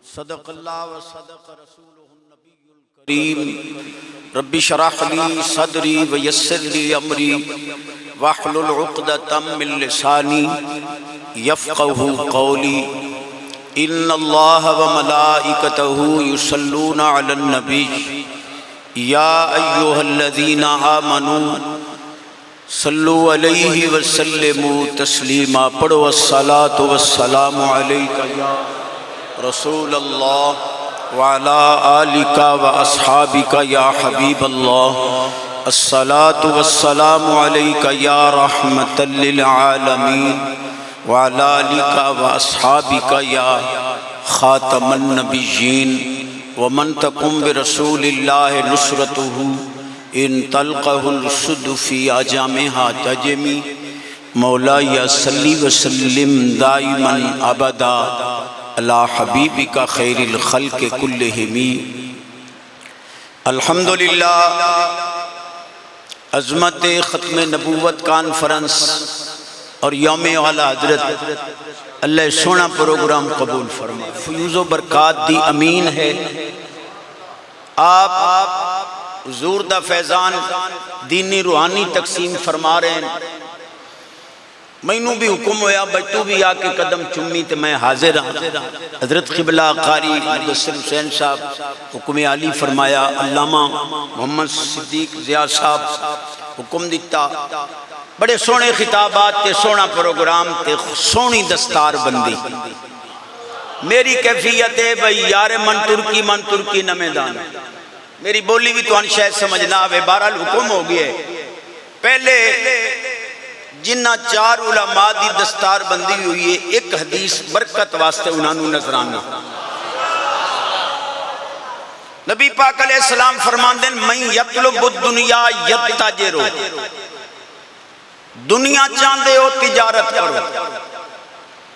सदक़ल्लाह व सदक़ रसूलुहुन नबियुल करीम। रब्बि शरह ली सदरी व यस्सिर ली अमरी वहलुल उक़दतम मिन लिसानी यफ़क़हू क़ौली। इन्नल्लाह व मलाइकतहू युसल्लूना अलन नबी या अय्युहल्लज़ीना आमनू सल्लु अलैहि व सल्लिमू तस्लीमा। पढ़ो अस्सलातु वस्सलामु अलैका या रसूल अल्लाह व अला आलिका व अस्हाबिका या हबीब अल्लाह। अस्सलातु वस्सलामु अलैका या रहमतल लिल आलमीन व अला आलिका व अस्हाबिका या खातमन नबिय्यीन व मन तकुम बिरसूलिल्लाहि नुसरतुहु इन तल्क़हुल सुद फ़ी अजामिहा तजमी। मौला या सल्ली व सल्लिम दाइमन अबदा अला हबीबिका खैरिल खल्क़ कुल्लिहिम। अल्हम्दुलिल्लाह। अज़मत ख़त्म नबूवत कॉन्फ्रेंस और यौम वाला हजरत अल्लाह सोना प्रोग्राम कबूल फरमाए। फ़यूज़ बरक़ात दी अमीन है। आप हुज़ूर दा फैज़ान दीनी रूहानी तकसीम फरमा रहे हैं। मैनू भी हुक्म होया भाई तू भी आके कदम चुम्मी तो मैं हाजिर हाँ। हजरत क़िबला कारी मुदस्सिर हुसैन साहब हुक्म आली फरमाया। अल्लामा मोहम्मद सिद्दीक ज़िया साहब हुक्म दिता। बड़े सोहने खिताबात ते सोहना प्रोग्राम ते सोहनी दस्तार बंदी। मेरी कैफियत है भाई यार मन तुर्की न मैदान। मेरी बोली भी तो शायद समझ ना आवे। बहरहाल हुक्म हो गया। पहले जिन्ना चार उलमा दी दस्तार बंदी हुई है, एक हदीस बरकत वास्ते उन्होंने नजराना। नबी पाक अलैहिस्सलाम फरमांदे मैं यतलुबु दुनिया यत्ताजिरु। दुनिया चाहते हो तिजारत करो।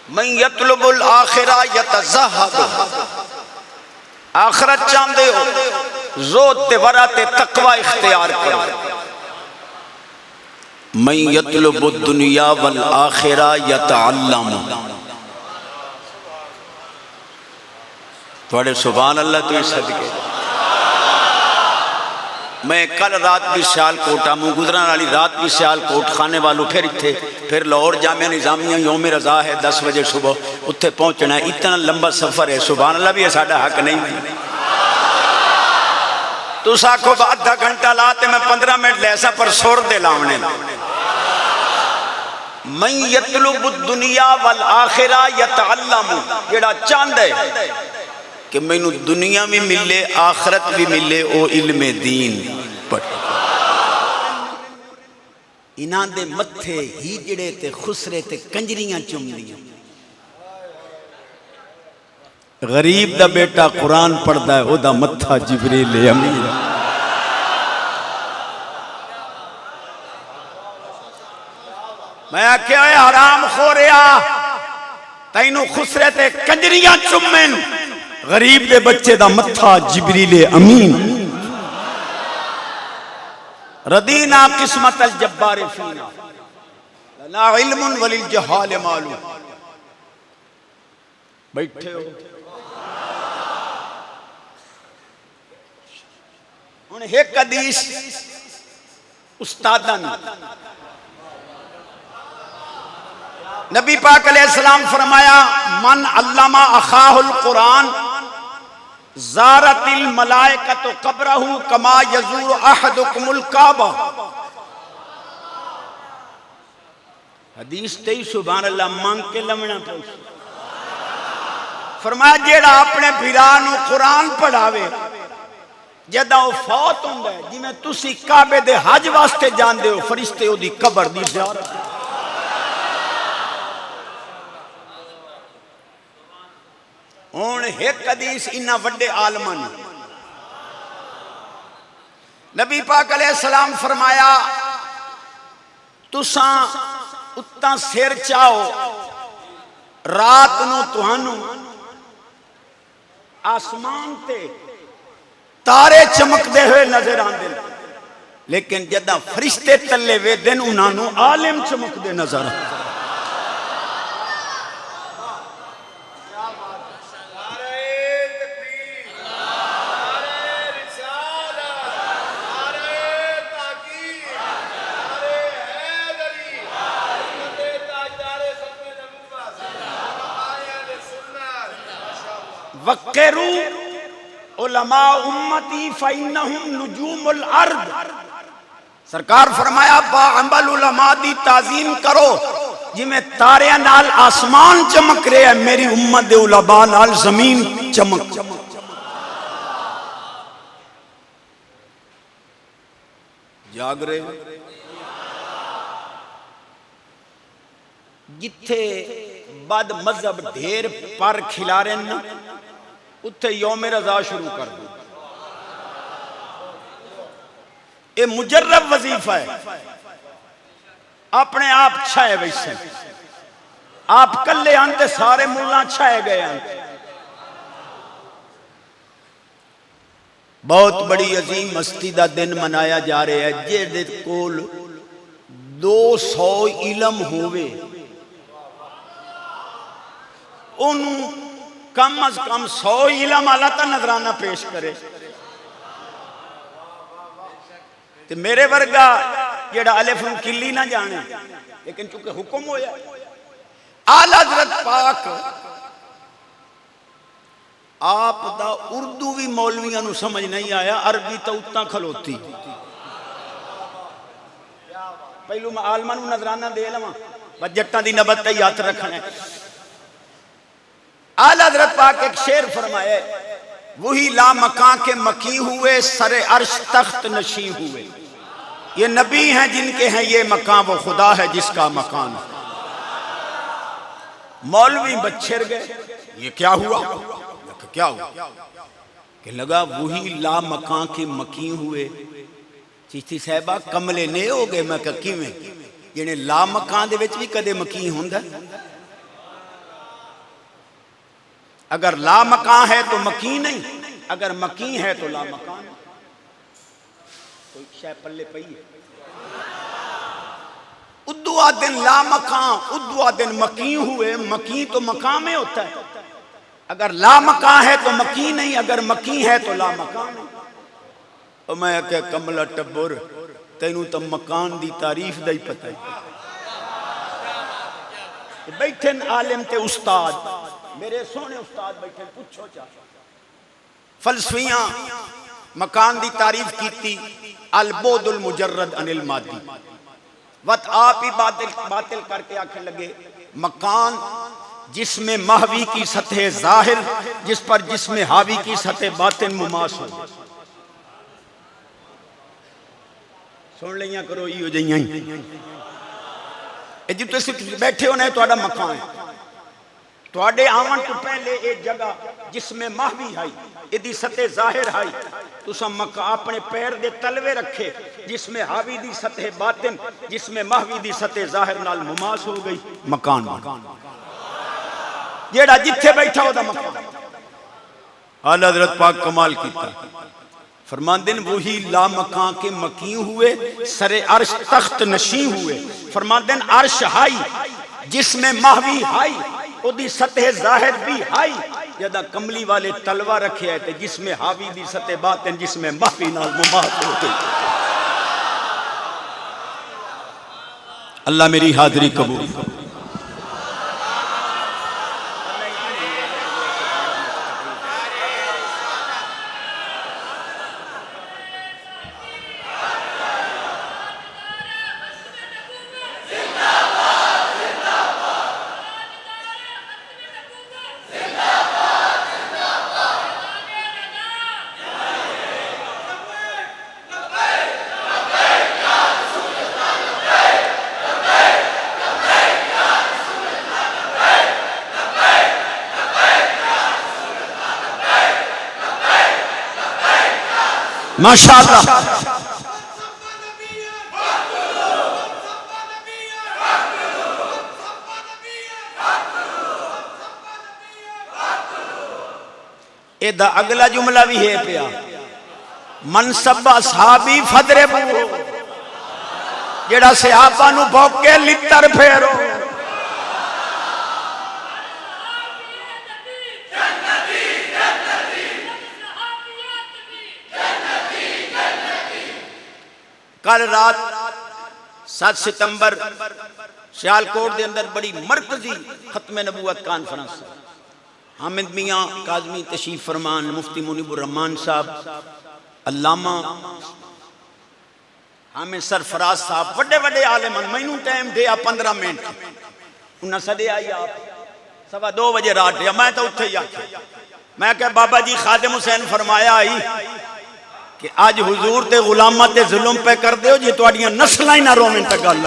मैं यतलुबुल आखिरा यतज़हदु। आखिरत चाहते हो ज़ोत ते वरा ते तकवा इख्तियार करो। मैं यतलुबु दुनिया वल आखिरा यतअल्लमु। थोड़े सुभान अल्लाह तो सदके। मैं कल रात भी सियालकोट आऊँ गुजरन वाली रात भी सियालकोट खाने वालों फिर इतने फिर लाहौर जामिया निज़ामिया यौम रज़ा है 10 बजे सुबह उत्थे पहुँचना है। इतना लंबा सफ़र है। सुभान अल्लाह भी साडा हक नहीं। तुस आखो आधा घंटा ला तो मैं 15 मिनट लैसा पर सुर दे लावने। मैं यतलुबु दुनिया वल आखिरा यतअल्लमु। जेड़ा चाहता है कि मैनू दुनिया भी मिले आखरत भी मिले ओ इल्मे दीन पढ़। इन्हां दे मत्थे हीजड़े ते खुसरे ते कंजरियां चुमदियां। गरीब दा बेटा कुरान पढ़दा है ओदा मत्था जिब्रील अमीन। मैं आख्या हराम खोरिया तैनू खुसरे ते कंजरियां चुम्मेन। गरीब दे बच्चे दा मत्था जिब्रील अमीन। रदीना किस्मत अल जब्बार फीना ला इल्मुन वलिल जहाल मालूम। बैठे हो हुण एक हदीस उस्तादां नबी पाक अलैहिस्सलाम फरमाया मन अल्लमा अखाहुल कुरान ज़ारतिल मलाइकतु कब्रहु कमा यज़ूरु अहदुकुमुल काबा। हदीस तेई सुभान अल्लाह मांग के लमना पे फरमाया जेड़ा अपने भिरा नू कुरान पढ़ावे जदा वो फौत हुंदा है जिवें तुसी काबे दे हज वास्ते जांदे हो फरिश्ते ओदी कब्र दी ज़ियारत। हुण एक हदीस इन्ना वड्डे आलमा ने नबी पाक अलैहिस्सलाम फरमाया तुसां उत्ता सिर चाहो रात नू तुहानू आसमान ते तारे चमकते हुए नजर आते लेकिन जदा फरिश्ते तले वेदन उन्होंने आलिम चमकते नजर आते। वक्करू उलमा उम्मती फइन्नहुम नुजूमुल अर्द। सरकार फरमाया बाअमल उलमा दी ताजीम करो जिमें तारे नाल आसमान चमक रहे हैं, मेरी उम्मत दे उलमा नाल जमीन चमक। जाग रहे जिथे बद मजहब ढेर पर खिला रहे न उत्थे यौम रज़ा शुरू कर दो। ये मुजर्रब वजीफा है, अपने आप छाए वैसे आप कल्ले आंते सारे मुल्ला छाए गए हैं। बहुत बड़ी अजीम मस्ती का दिन मनाया जा रहा है जेदे कोल 200 इलम होवे ओनू कम अज कम 100 इलम आला तो नजराना पेश करे। ते मेरे वर्गा जेड़ा अलिफ नूं किल्ली ना जाने, लेकिन चूंकि हुक्म होया आला हज़रत पाक आप दा उर्दू भी मौलवियां नूं समझ नहीं आया, अरबी तो उत्ता खलोती। पहलू मैं आलमा नूं नजराना दे लवां, बजटां दी नबत ते याद रखना है। आला हज़रत पाक एक शेर फरमाए, वही ला मकान के मकी हुए सरे अर्श तख्त नशी हुए। ये नबी हैं जिनके हैं ये मकान, वो खुदा है जिसका मकान। मौलवी बच्छर गए, ये क्या हुआ? क्या हुआ कि लगा वही ला मकान के मकी हुए। चिश्ती साहबा कमले ने हो गए। मैं कहा किवें? जिहने ला मकान दे विच भी कदे मकी हुंदा। अगर ला मकान है तो मकी नहीं, अगर मकी है तो ला मकान। कोई शय पल्ले पई है। उद्दुआ दिन ला मकान, उद्दुआ दिन मकी हुए। मकी तो मकान में होता है। अगर ला मकान है तो मकी नहीं, अगर मकी है तो ला मकान नहीं। और मैं क्या कमला टब्बर तेनू तो मकान दी तारीफ दा ही पता है। बैठे आलिम ते उस्ताद, मेरे सोने उस्ताद बैठे, पूछो चा फलसफियां मकान दी तारीफ की। अलबोदुल मुजर्रद अनिल मादी वत आप ही बातिल करके आखिर लगे मकान जिसमें महवी की सतह जाहिर, जिस पर जिसमें हावी की सतह बातिन मुमास हो। सुन लिया करो इहो जिहियां जी तुसीं बैठे हो ना, तुहाडा मकान है। तुहाडे आवन तो पहले एक जगह जिसमें महवी है, इदी सतह जाहिर है, तुसा मका अपने पैर दे तलवे रखे, जिसमें हावी दी सतह बातिन, जिसमें महवी दी सतह जाहिर नाल मुमास हो गई। मकान जेड़ा जिथे बैठा होदा मकान। आला हज़रत पाक कमाल कीता, फरमांदे ने वही ला मकान के मकी हुए सरे अर्श तख्त नशी हुए। फरमांदे ने अर्श हाई जिसमें महवी हाई, ओदी सतह जाहिर भी हाई। जदा कमली वाले तलवा रखे है, जिसमें हावी दी सतह बातिन, जिसमें महवी नाल मुमास हो गई। अल्लाह मेरी हाजिरी कबूल। माशाअल्लाह। एदा अगला जुमला भी है पिया, मनसब असहाबी फदरे बू, जेड़ा सहाबा नू भौके लित्तर फेरो। कल रात 7 सितंबर सियालकोट के अंदर बड़ी मरकजी खत्म नबूवत कॉन्फ्रेंस, हामिद मियाँ काज़मी तशरीफ फरमान, मुफ्ती मुनीबुर रहमान साहब, अल्लामा हामिद सरफराज साहब, बड़े बड़े आलिम। मैनू टाइम दिया 15 मिनट, उन्हें सदे आई आप 2:15 बजे रात दिया। मैं तो उत्थे ही आख्या, मैं क्या बाबा जी खादिम हुसैन फरमाया आई कि अज हुजूर ते गुलामा ते जुल्म पे कर दो जी तुहाडियां नस्लां ही ना रोवन तक गल।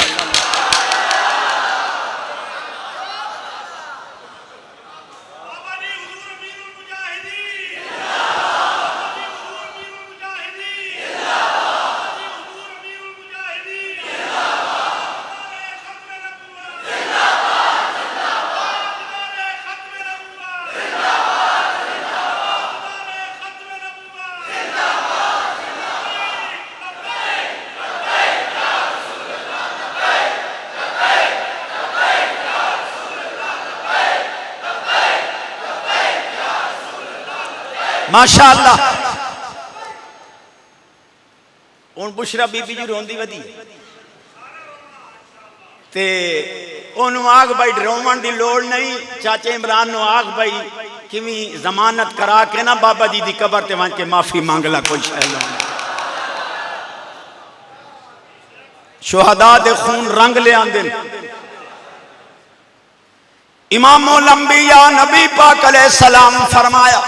माशाअल्लाह। हुण बुशरा बीबी जी रोंदी वधी ते ओनू आग भाई रोवन की लोड़ नहीं। चाचे इमरान नो आग भाई किवें जमानत करा के ना बाबा जी की कबर ते वंच के माफी मांग ला, कोई शय शुहदा दे खून रंग ले आंदे। इमामुल अंबिया नबी पाक अलैहिस्सलाम फरमाया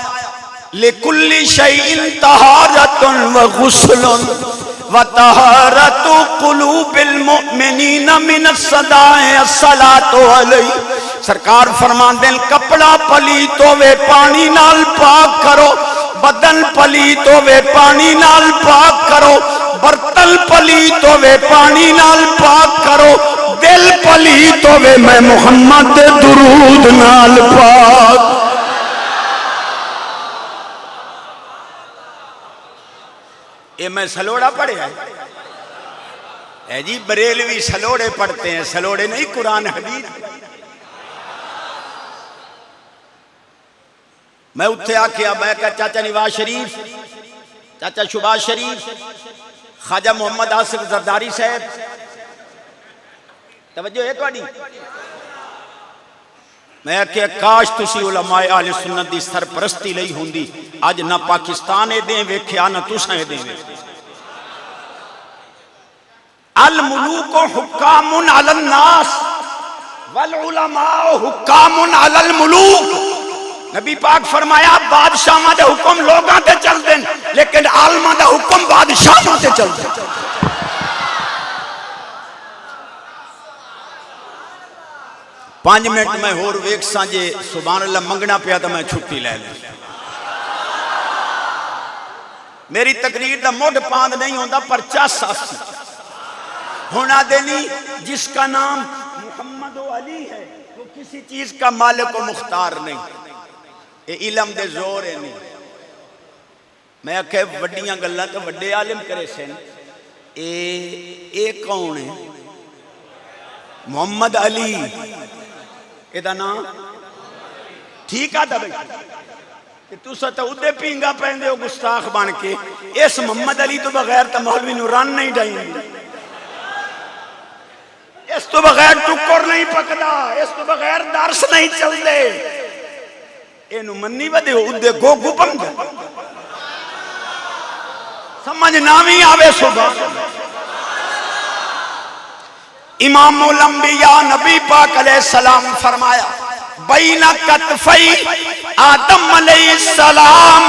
लिकुल्ली शैइन तहारतुन व गुस्लुन व तहारतु कुलूबिल मुमिनीना मिनस सदाए अस्सलातु अलैहि। सरकार फरमांदे कपड़ा पलीत होवे पानी नाल पाक करो, बदन पलीत होवे पानी नाल पाक करो, बर्तन पलीत होवे पानी नाल पाक करो, दिल पलीत होवे मैं मुहम्मद दे दुरूद नाल पाक। ये मैं सलोड़ा पढ़िया है जी, बरेलवी सलोड़े पढ़ते हैं, सलोड़े नहीं कुरान हदीस। मैं उत्थे आख्या, मैं क्या चाचा नवाज शरीफ, चाचा शुबाज शरीफ, ख्वाजा मोहम्मद आसिफ जरदारी साहब, तवज्जो है तुहाडी। मैं आख्या काश तुसी उलमाए अहले सुन्नत दी सरपरस्ती लई हुंदी, अज ना पाकिस्तान एदे वेख्या ना तुसां एदे वेख्या। अल मुलूक हुक्कामुन अलन नास वल उलमा हुक्कामुन अलल मुलूक। नबी पाक फरमाया बादशाहां दे हुक्म लोगां ते चलदे न, लेकिन आलमां दा हुक्म बादशाहां ते चलदा। 5 मिनट मैं होर वेख साजे सुभान अल्लाह मंगना पिया तो मैं छुट्टी ले ली। मेरी तकरीर का मुढ़ पांद नहीं होता, पर चस होना देनी। जिसका नाम मुहम्मद अली है वो किसी चीज का मालिक व मुख्तार नहीं, ये इलम दे जोर है नहीं। मैं आखे वड्डियां गल्लां तो वड्डे आलिम करे सन, ए कौन है? मुहम्मद अली एदा नाम ठीक आ भाई, तुसा तो उदे पींगा पैंदे हो गुस्ताख बन के। इस मोहम्मद अली तो बगैर तो मौलवी नूं रन नहीं डाइंदी, इस तो बगैर टुकर नहीं पकदा, इस तो बगैर दर्श नहीं चलते। इनू मन्नी वदे उदे गोगू पंगा समझ ना भी आवे। सुबह इमामुल अंबिया नबी पाक अलैहिस्सलाम फरमाया बैना कतफई आदम अलैहिस्सलाम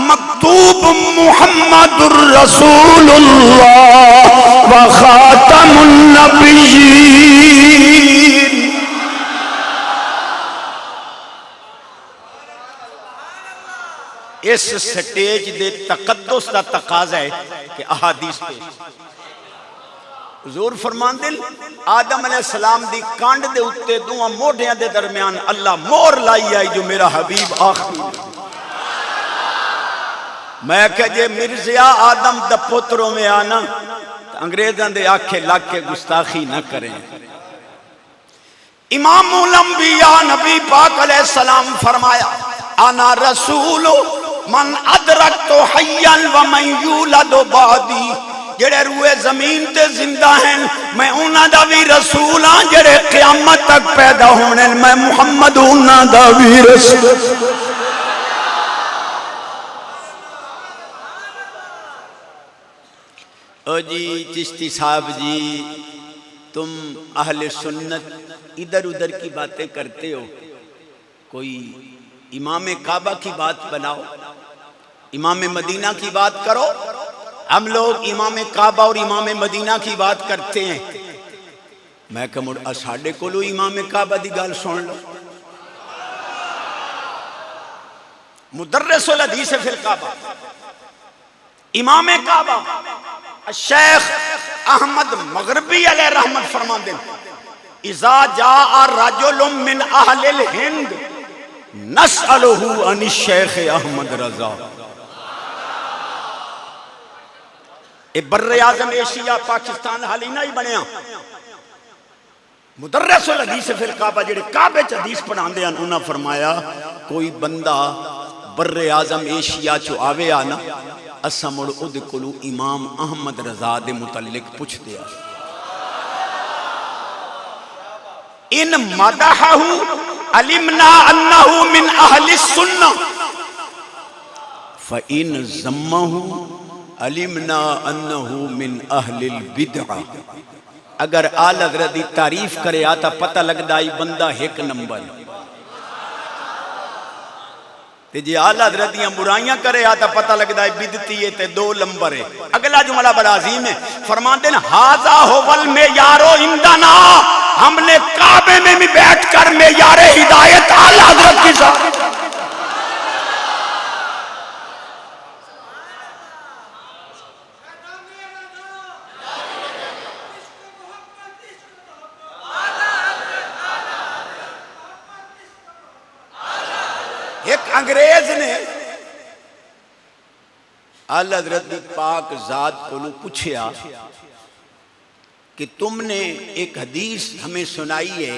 मकतूब मुहम्मदुर रसूलुल्लाह व खातमुन नबिय्यीन। इस स्टेज दे तकद्दुस दा तकाजा है कि अहादीस पे हुजूर फरमांदे आदम अलैहिस्सलाम दी कांड दे उत्ते दोवां मोढियां दे दरमियान अल्लाह मोहर लाई आई जो मेरा हबीब आखिरी। मैं कह जे मिर्जिया आदम दा पुत्रों में आना तो अंग्रेजां दे आखे लग के गुस्ताखी न करें। इमामुल अंबिया नबी पाक अलैहिस्सलाम फरमाया अना रसूल मन अदरक तो हय्यन व मन यूलद बादी जेड़े रूए जमीन ते जिंदा हैं, मैं उन्हां दा भी रसूल हां जेड़े क़यामत तक पैदा होने, मैं मुहम्मद उन्हां दा भी रसूल। ओ जी चिश्ती साहब जी, तुम अहले सुन्नत इधर उधर की बातें करते हो, कोई इमाम काबा की बात बनाओ, इमाम मदीना की बात करो। हम लोग इमाम काबा और इमाम मदीना की बात करते हैं। मैं कह मुड़ साडे कोलो इमाम काबा की गल सुन लो। मुदर्रिसुल हदीस फिल काबा, इमाम काबा शेख अहमद मगरबी अलैहि रहमत फरमाते हैं, इज़ा जाअ रजुलुम मिन अहलिल हिंद नसअलुहु अन शेख अहमद रज़ा। ये बर्रे आज़म एशिया पाकिस्तान हाली ना ही बनया। मुदर्रिसुल हदीस फिल काबा जेड़े काबे च हदीस पढ़ाते हैं, उन्होंने फरमाया कोई बंदा बर्रे आज़म एशिया चो आवे आ ना, असा मुड़ उहदे कोलों इमाम अहमद रज़ा दे मुतल्लिक पुछदे आ। इन मदहहु अलिमना अन्नहु मिन अहलि सुन्नह फ इन ज़म्महु अलिमना अन्नहु मिन अहलिल बिदअह। अगर आला हज़रत दी तारीफ करे आ तो पता लगदा है बंदा एक नंबर, ते जे आला हज़रत दी बुराइयां करे आ तो पता लगदा है बिदती है ते दो नंबर है। अगला जुमला बड़ा अजीम है, फरमाते हैं हाजा हुवल मेयारो इंदना, हमने काबे में भी बैठकर मेयारे हिदायत आला हज़रत की साथ। एक अंग्रेज ने आला हज़रत दी पाक जात को पूछा कि तुमने एक हदीस हमें सुनाई है,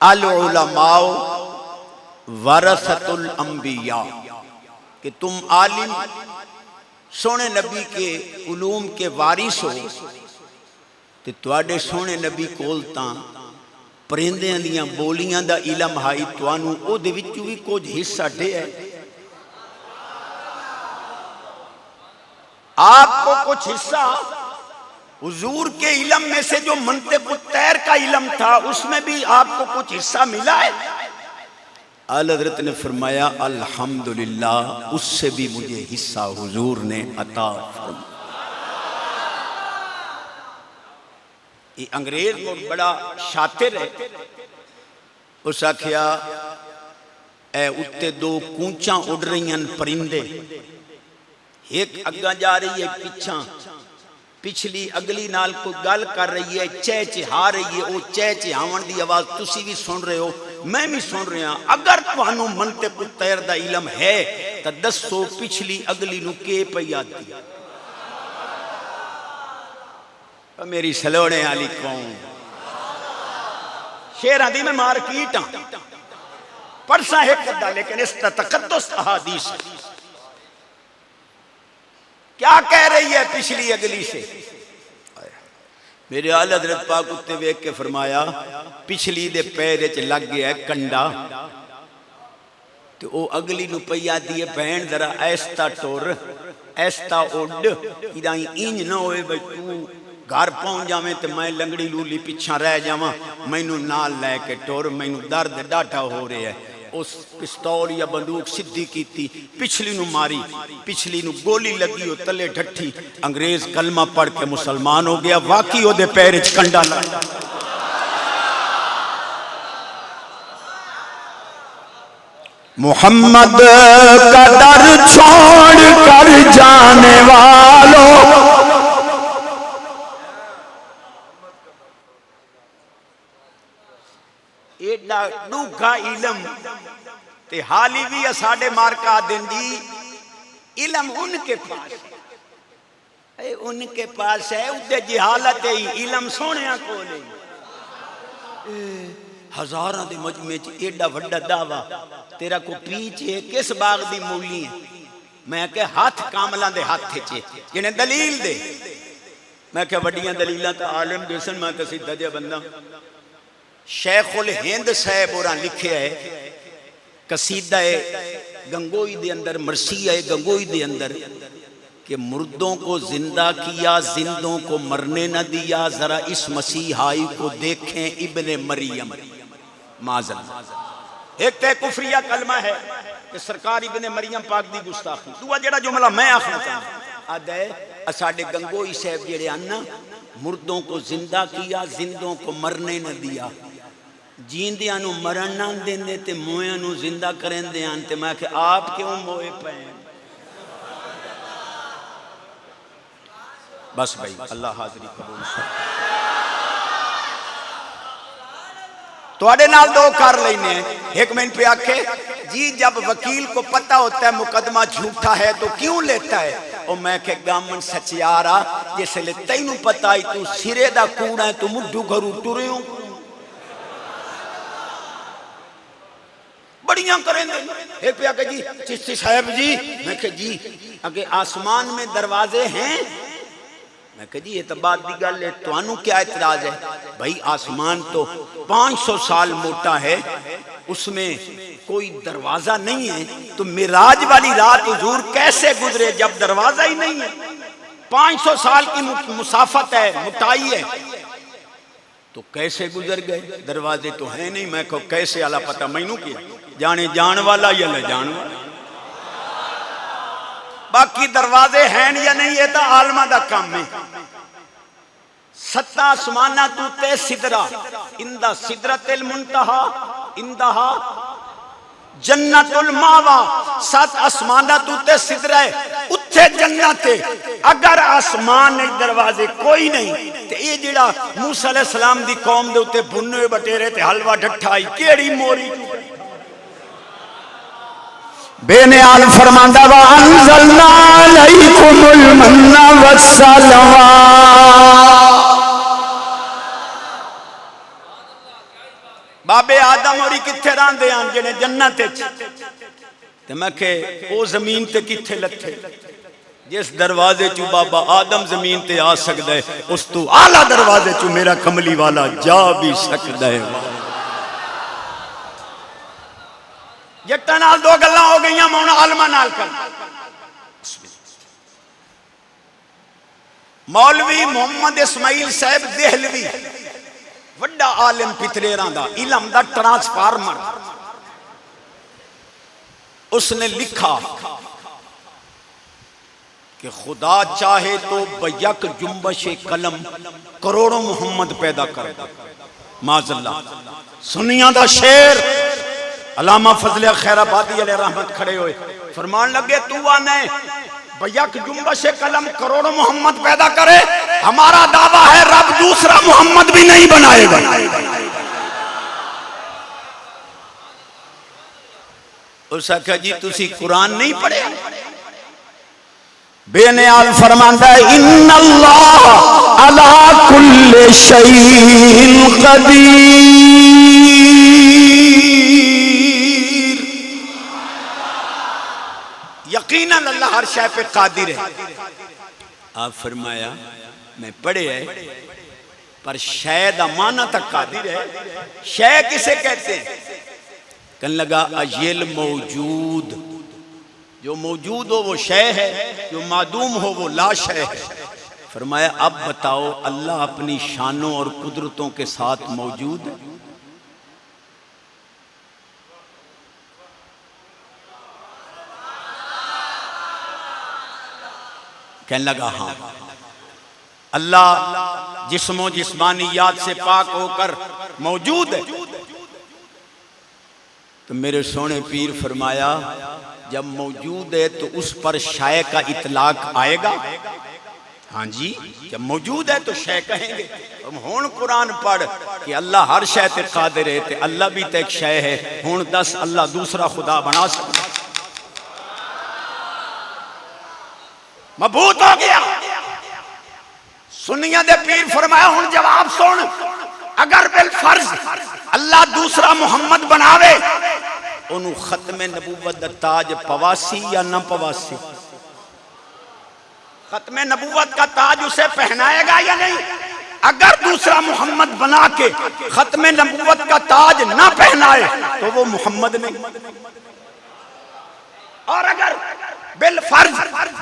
अल उलमाओ वरसतुल अंबिया, कि तुम आलिम सोने नबी के उलूम के वारिस हो, ते तुहाडे सोने नबी कोल तां परिंदियां दियां बोलियां दा इलम हाई, तुहानू ओहदे विचों भी कुछ हिस्सा दिया है, आपको कुछ हिस्सा हुजूर के इलम में से जो मंतिक़ तैर का इलम था उसमें भी आपको कुछ हिस्सा मिला है। आला हज़रत ने फरमाया अल्हम्दुलिल्लाह, उससे भी मुझे हिस्सा हुजूर ने अता फरमाया। ये अंग्रेज को बड़ा शातिर है, उस आखिया ए उत्ते दो कूंचा उड़ रही हैं परिंदे, एक अग्गा जा रही है पिछा, पिछली अगली नाल कोई गल कर रही है, चहचहा रही है, वो चहचहावन की आवाज तुसी भी सुन रहे हो, मैं भी सुन रहा। अगर तुहानू मंतिक़ तैर दा इलम है तो दसो पिछली अगली नू के पई आती। मेरी सलोने वाली कौम, शेरां दी मैं मार्कीट हाँ, परसा एक अद्धा, लेकिन इस तकद्दुस अहादीस क्या कह रही है पिछली अगली से। मेरे आला हज़रत पाक उत्ते वेख के फरमाया पिछली दे पैर च लग गया कंडा, तो वो अगली नू पई आती है भैन जरा ऐसता टुर ऐसता उड, इंज ना होए भाई तू घर पहुंच जावे तो मैं लंगड़ी लूली पिछा रह जावा, मैनू नाल लैके टुर, मैनू दर्द डाटा हो रहा है। उस पिस्तौल या बंदूक सीधी की, पिछली नू मारी, पिछली नू गोली लगी, वो तले ढट्ठी, अंग्रेज कलमा पढ़ के मुसलमान हो गया। वाकई ओदे पैर च कंडा लगा। मोहम्मद का दर छोड़ कर जाने वालों, एडा डूघा इलम ते हाली भी साडे मार्का दिन जी इलम उनके पास है, उनके पास है, उदे जहालत है, इलम सोने को नहीं। हजारां दे मजमे च एडा वड्डा दावा, तेरा को पीछ है किस बाग दी मूली है। मैं कह हाथ कामला दे हाथ च जिन्हें दलील दे, मैं क्या वड्डियां दलीलां तो आलम दिसन, मैं तो सीधा जिहा बंदा। शेखुल हिंद साहब और लिखे है कसीदा है गंगोई दे अंदर, मरसिया है गंगोई दे अंदर कि मुर्दों को जिंदा किया, जिंदों को मरने न दिया, जरा इस मसीहाई को देखें इब्ने मरियम। माज़ल्लाह एक तो कुफरिया कलमा है कि सरकार इब्ने मरियम पाक दी गुस्ताखी। दूआ जेड़ा जुमला मैं आखना चाहता आदे साडे गंगोई साहब जेड़े आना मुर्दों को जिंदा किया, जिंदों को मरने न दिया, जींदियां नू मरण ना देंदे ते मोया नू जिंदा करेंदे आन। ते मैं कि आप क्यों मोए पे? बस भाई अल्लाह हाजरी कबूल थोड़े नाल दो कर लेने। एक मिनट पे आखे जी जब वकील को पता होता है मुकदमा झूठा है तो क्यों लेता है? और मैं के गामन सचियारा जिसले तैनू पता है तू सिरे दा कूड़ा है, तू मुड्ढू घरू टुरे हो बड़ियां करेंगे। एक पे आके जी चिश्ती साहब जी, मैं के जी अगे आसमान में दरवाजे हैं। मैं कह जी ये तो बात की गल है, तुहानू क्या इतराज है? भाई आसमान तो 500 साल मोटा है, उसमें कोई दरवाजा नहीं है, तो मिराज वाली रात हुजूर कैसे गुजरे जब दरवाजा ही नहीं है? 500 साल की मुसाफत है, मोटाई है, तो कैसे गुजर गए? दरवाजे तो है नहीं। मैं को कैसे आला पता मैनू किया जाने जान वाला या ले जान वाला, बाकी दरवाजे हैं या नहीं ये तो आलमा दा काम है। सत्ता आसमाना तू ते सिदरा इंदा सिदरतिल मुंतहा इंदहा जन्नतुल मावा। सात आसमाना तू ते सिदरा है उत्थे जन्नत है। अगर आसमान नहीं दरवाजे कोई नहीं ते ये जेड़ा मूसा अलैहि सलाम दी कौम दे उत्ते भुन्ने हुए बटेरे ते हलवा ढट्ठा केड़ी मोरी बेनियाल फरमांदा वा अंज़लना अलैकुमुल मन्ना वस्सलवा। बाबे आदम होरी किथे रहंदे आन जेने जन्नत विच, ते मैं के ओ जमीन ते किथे लथे? जिस दरवाजे चू बाबा आदम जमीन ते आ सकदा है उस तू आला दरवाजे चू मेरा कमली वाला जा भी सकदा है। जट्टा नाल दो गल्लां हो गई, मैं आलमा नाल कर। मौलवी मोहम्मद इस्माइल साहब देहलवी वड्डा आलिम पितरेरां दा इलम दा ट्रांसफार्मर, उसने लिखा कि खुदा चाहे तो बयक जुम्बश कलम करोड़ों मोहम्मद पैदा कर दे। माज़ल्लाह सुनिया दा शेर अलामा फजले खैराबादी अलैहि रहमत खड़े हुए फरमान लगे तू आने बयक जुम्बश कलम करोड़ों मोहम्मद पैदा करे, हमारा दावा है रब दूसरा मोहम्मद भी नहीं बनाएगा। उस आख्या जी तुसी कुरान नहीं पढ़े? बेनियाल फरमांदा है इन्नल्लाह अला कुल्ले शैइन कदीर। यकीनन अल्लाह हर शय पे कादिर है। आप फरमाया मैं पढ़े है पर शय दा माना तक कादिर है। शय किसे कहते हैं? कहने लगा अयल मौजूद, जो मौजूद हो वो शय है, जो मादूम हो वो ला शय है। फरमाया अब बताओ अल्लाह अपनी शानों और कुदरतों के साथ मौजूद है? कहने लगा हाँ। अल्लाह जिस्मों जिस्मानियात से पाक होकर मौजूद है। तो मेरे सोने पीर फरमाया जब मौजूद है तो उस पर शय का इतलाक आएगा? हाँ जी, जब मौजूद है तो शय कहेंगे। हम हुण कुरान पढ़ कि अल्लाह हर शय ते कादिर है, ते अल्लाह भी तो एक शय है। हुण दस अल्लाह दूसरा खुदा बना सकता? मबूत हो गया। सुनिया दे पीर फरमाया हुण जवाब सुन, अगर बिल फर्ज अल्लाह दूसरा मोहम्मद बनावे ओनू खत्मे नबूवत दा ताज पवासी या ना पवासी? खत्म नबूवत का ताज उसे पहनाएगा या नहीं? अगर दूसरा मोहम्मद बना के खत्म नबूवत का ताज ना पहनाए तो वो मोहम्मद नहीं। और अगर बिल फर्ज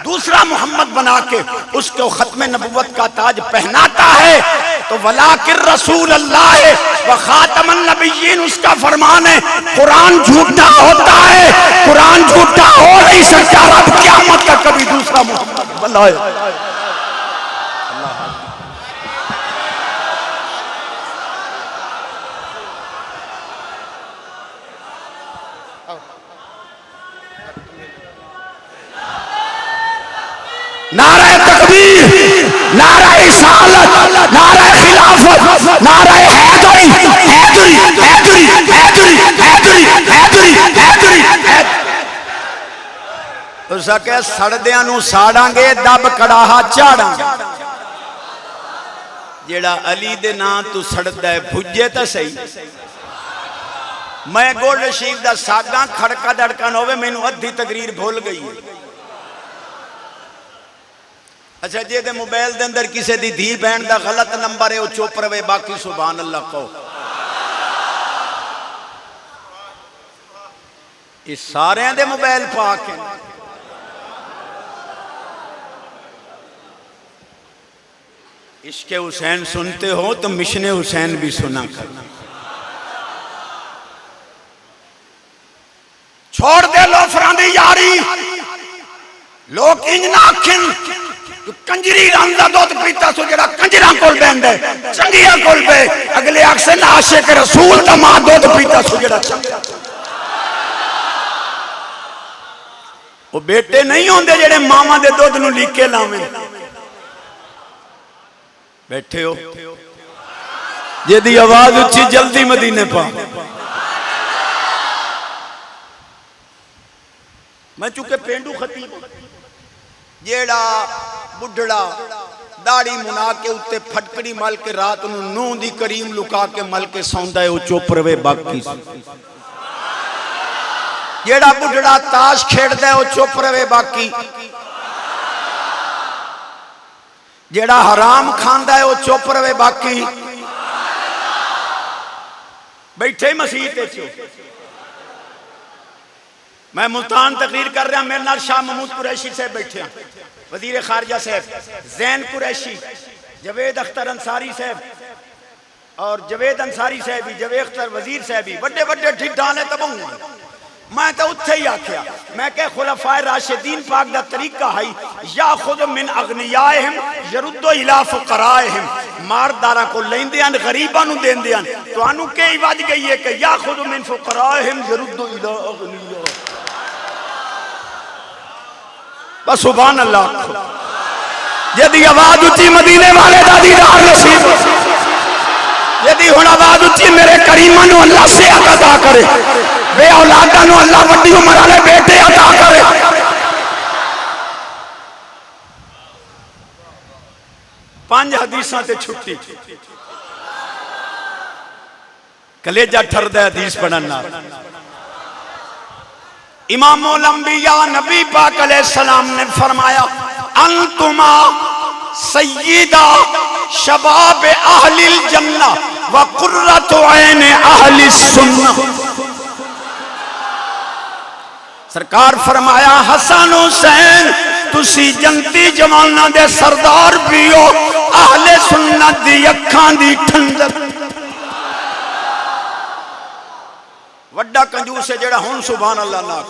दूसरा मोहम्मद बना के उसको खत्म नबूवत का ताज पहनाता है तो वलाकिर रसूल अल्लाह व खातमन नबिय्यीन उसका फरमान है। कुरान झूठा होता है, कुरान झूठा हो नहीं सकता रब क़यामत का कभी दूसरा मोहम्मद बनाए। नारा तकबीर, नारा रिसालत, नारा खिलाफत, नारा हैदरी, हैदरी, हैदरी, हैदरी, हैदरी, हैदरी, हैदरी, हैदरी। उस आखे सड़दियां नूं साड़ांगे दब कड़ाहा झाड़ांगे। जेड़ा अली दे नां तू सड़दा है भुजे तो सही। मैं गोल्ड रशीद दा सागा खड़का दड़कन होवे मैनू अद्धी तकरीर भूल गई। अच्छा जे दे मोबाइल दे अंदर किसी दी धी बहन दा गलत नंबर है वो चुप रहे, बाकी सुभान अल्लाह कहो। ये सारे दे मोबाइल पाक है। इश्क़े हुसैन सुनते हो तो मिशन हुसैन भी सुना करना। छोड़ दे लोफरां दी यारी। लोग इंज ना आखन कंजरी रंग दा दूध पीता सो जेड़ा कंजरा कोल बैंदा है चंगिया कोल पे अगले आखसे ना आशिक रसूल दा मां दूध पीता सो जेड़ा वो बेटे नहीं होंदे जेड़े मामा दे दूध नूं लीके लावें। बैठे हो जेदी आवाज उच्ची जल्दी मदीने पा। मैं चुके पेंडू खतीब जेड़ा बुढ़ड़ा दाढ़ी मुना के उत्ते फटकड़ी मल के रात नूं नूं दी करीम लुका के मल के सौंदा है वो चुप रवे बाकी। जेड़ा बुढ़ड़ा ताश खेड़दा है वो चुप रवे बाकी। जेड़ा हराम खांदा है वो चुप रवे बाकी। बैठे मसीत मैं मुल्तान तकरीर कर रहा। मेरे नाल शाह महमूद कुरैशी साहब बैठे हैं, वजीर खारजा साहब, जैन कुरैशी, जवेद अख्तर अंसारी साहब और जवेद अंसारी साहब भी, जवेद अख्तर वजीर साहब भी बड़े बड़े ढिड्डा ने तबाहू। मैं तो उत्थे ही आख्या मैं क्या खुलफाए राशिदीन पाक दा तरीका है या खुद मिन अगनियाहिम यरुद्दो इला फुकराहिम। मारदारा को लेंदे हन गरीबां नूं देंदे हन। तुहानू कई वज गई है कि या खुद मिन फुकराहिम यरुद्दो इला अगनिया। बस सुभान अल्लाह। यदि आवाज उच्ची मदीने वाले दा दीदार नसीब, यदि हुण आवाज उच्ची मेरे करीमां नूं अल्लाह से अता करे, बे औलादा नूं अल्लाह वड्डी उम्र वाले बेटे अता करे। पांच हदीसां ते छुट्टी कलेजा ठरदा हदीस पढ़न नाल। इमामुल अंबिया नबी पाक अलैहिस्सलाम ने फरमाया अंतुमा सय्यिदा शबाब अहलिल जन्ना व कुर्रतु ऐन अहलिस सुन्नह। सरकार फरमाया हसन हुसैन तुसी जन्नती जवाना दे सरदार भी हो, अहले सुन्नत दी अखां दी ठंडक। वड्डा कंजूस है जेड़ा हुण सुभान अल्लाह नाक।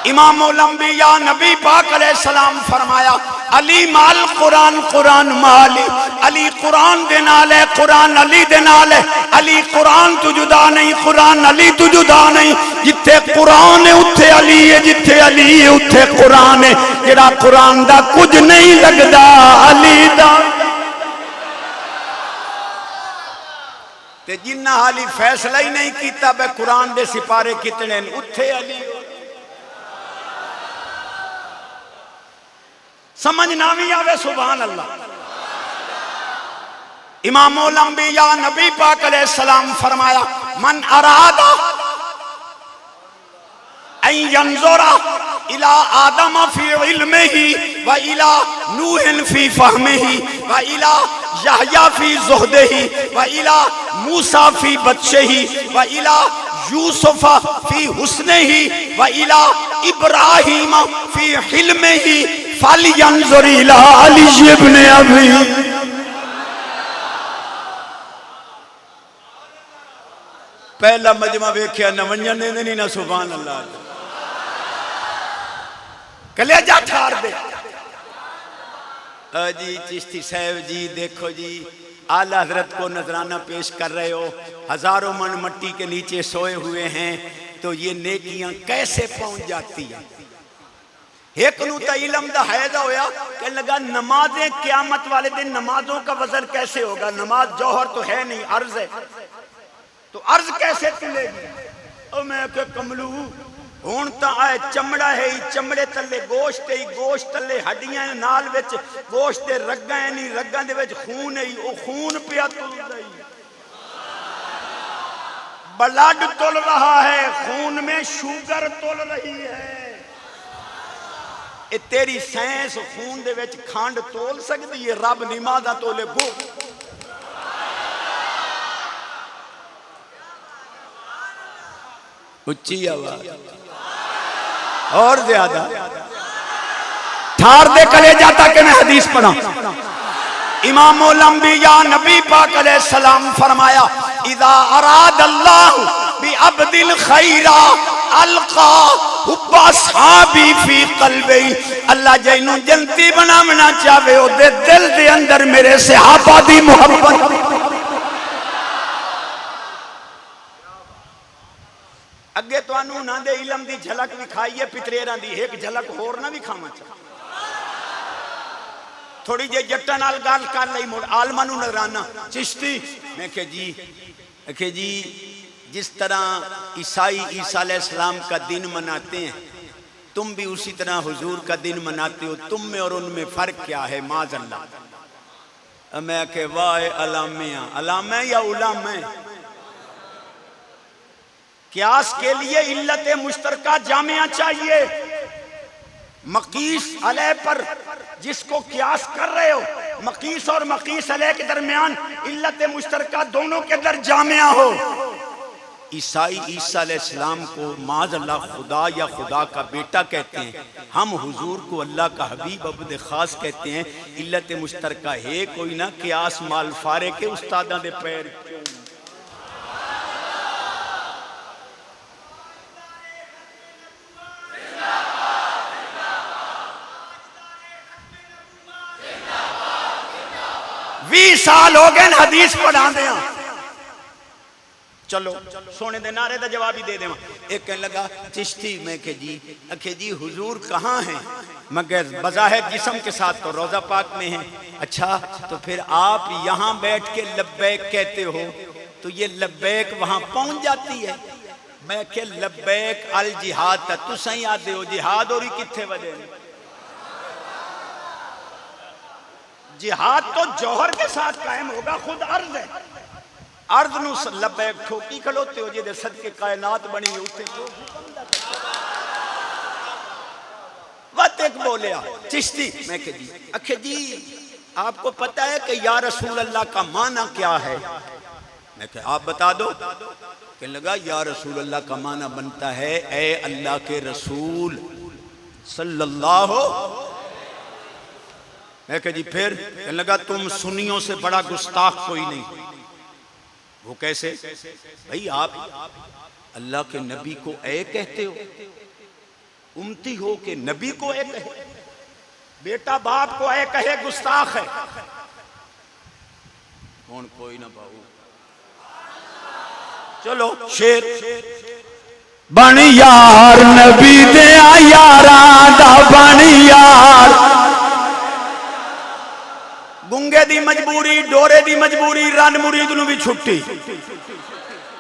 इमामुल अंबिया नबी पाक अलैहिस्सलाम फरमाया अली माल कुरान, कुरान माली। अली कुरान दे नाल है, कुरान अली दे नाल है। अली कुरान तू जुदा नहीं, कुरान अली तू जुदा नहीं। जिथे कुरान है उत्थे अली है, जिथे अली है उत्थे कुरान है। जेड़ा कुरान दा कुछ नहीं लगदा अली दा ते जिन्ना हाली फैसला ही नहीं किया बे कुरान दे सिपारे कितने उत्थे अली। समझ ना भी आवे सुभान अल्लाह। इमामुल अंबिया नबी पाक अलैहिस्सलाम फरमाया मन अरादा यंजुरा इला आदम फी इल्मिही व इला नूह फी फहमिही व इला यहया फी ज़ुहदिही व इला मूसा फी बत्शिही व इला यूसुफ फी हुस्निही व इला इब्राहीम फी हिल्मिही फलयंजुर इला अली इब्न अबी। पहला मजमा वेख्या न वंजन देंदे नहीं ना सुभान अल्लाह। कलेजा ठार दे जी चिश्ती साहब जी, देखो जी आला हजरत को नजराना पेश कर रहे हो, हजारों मन मट्टी के नीचे सोए हुए हैं, तो ये नेकियां कैसे पहुंच जाती हैं। एक नू तो इल्म दा हैजा होया, कहने लगा नमाजें क़यामत वाले दिन नमाजों का वजन कैसे होगा, नमाज जौहर तो है नहीं, अर्ज है, तो अर्ज कैसे तुलेगी। और मैं क्या कमलू हुण तो आए चमड़ा है, चमड़े तले गोश्त है, गोश्त तले हड्डियां नाल विच गोश्त दे रग्गां है नहीं, रग्गां दे विच खून है, वो खून पिया तुलदा ही, ब्लड तुल रहा है, खून में शुगर तुल रही है। ये तेरी साइंस खून दे विच खंड तोल सकती है, रब निमाज़ा तोले गो। उच्ची आवाज और ज्यादा ठार दे कलेजा तक। मैं हदीस पढ़ा, इमामुल अंबिया नबी पाक अलैहिस्सलाम फरमाया, इज़ा अराद अल्लाह बि अब्दिल खैरा अलका हुब्बा साबी फी कल्बी। अल्लाह जैनू जन्नती बनावना चाहे ओदे दिल दे अंदर मेरे सहाबा दी मोहब्बत। अगे तुहानू उन्हां दे इल्म दी झलक विखाई है, पितरेरां दी एक झलक होर ना विखावां चा। थोड़ी जे जट्टां नाल गल कर लई, मुड़ आलमां नू नजराना चिश्ती। मैं कह जी जिस तरह ईसाई ईसा अलैहिस्सलाम का दिन मनाते हैं, तुम भी उसी तरह हुजूर का दिन मनाते हो, तुम में और उनमें फर्क क्या है। माज़अल्लाह। मैं कह वाह अलामिया, अलामे या उलामे। क्यास के लिए इल्लत मुश्तरका जामिया चाहिए। मकीस अलह पर जिसको क्यास कर रहे हो, मकीस और मकीस अलह के दरमियान इल्लत मुश्तरका दोनों के अंदर जामिया हो। ईसाई ईसा अलैहिस्सलाम को माज़अल्लाह खुदा या खुदा का बेटा कहते हैं, हम हुजूर को अल्लाह का हबीब अब्द खास कहते हैं। इल्लत मुश्तरका है कोई ना, क्यास माल फारे के उस्तादा दे पैर। साल हो गए हदीस पढ़ा दे, चलो सोने दे नारे का जवाब ही दे देवा। एक कहने लगा चिश्ती, मैं के जी हुजूर कहाँ हैं। मगर बज़ाहिर जिस्म के साथ तो रोज़ा पाक में है। अच्छा तो फिर आप यहाँ बैठ के लब्बैक कहते हो, तो ये लब्बैक वहाँ पहुँच जाती है। मैं के लब्बैक अल जिहाद था, तुस ही आदे हो जिहाद और ही किथे वजह नहीं। जिहाद तो जौहर के साथ कायम होगा, खुद अर्ज है। अर्ज नू लब्बैक ठोकी खलोते हो, जिहदे सदके कायनात बनी उठे। वत एक बोलिया चिश्ती, मैं कह जी अखे जी आपको पता है कि या रसूल अल्लाह का माना क्या है। मैं कह आप बता दो। कहने लगा या रसूल अल्लाह का माना बनता है ए अल्लाह के रसूल सल्लल्लाहु। मैं कह जी फिर। कहने लगा तुम सुन्नियों से बड़ा गुस्ताख कोई नहीं। वो कैसे भाई, आप अल्लाह के नबी को ए कहते हो, उम्मती हो के नबी को ए कहे, बेटा बाप को ए कहे गुस्ताख है। कौन कोई ना पाऊ। चलो शेर बन यार नबी दे यारा दा बन यार। गुंगे दी मजबूरी, डोरे दी मजबूरी, रन मुरीद नू भी छुट्टी।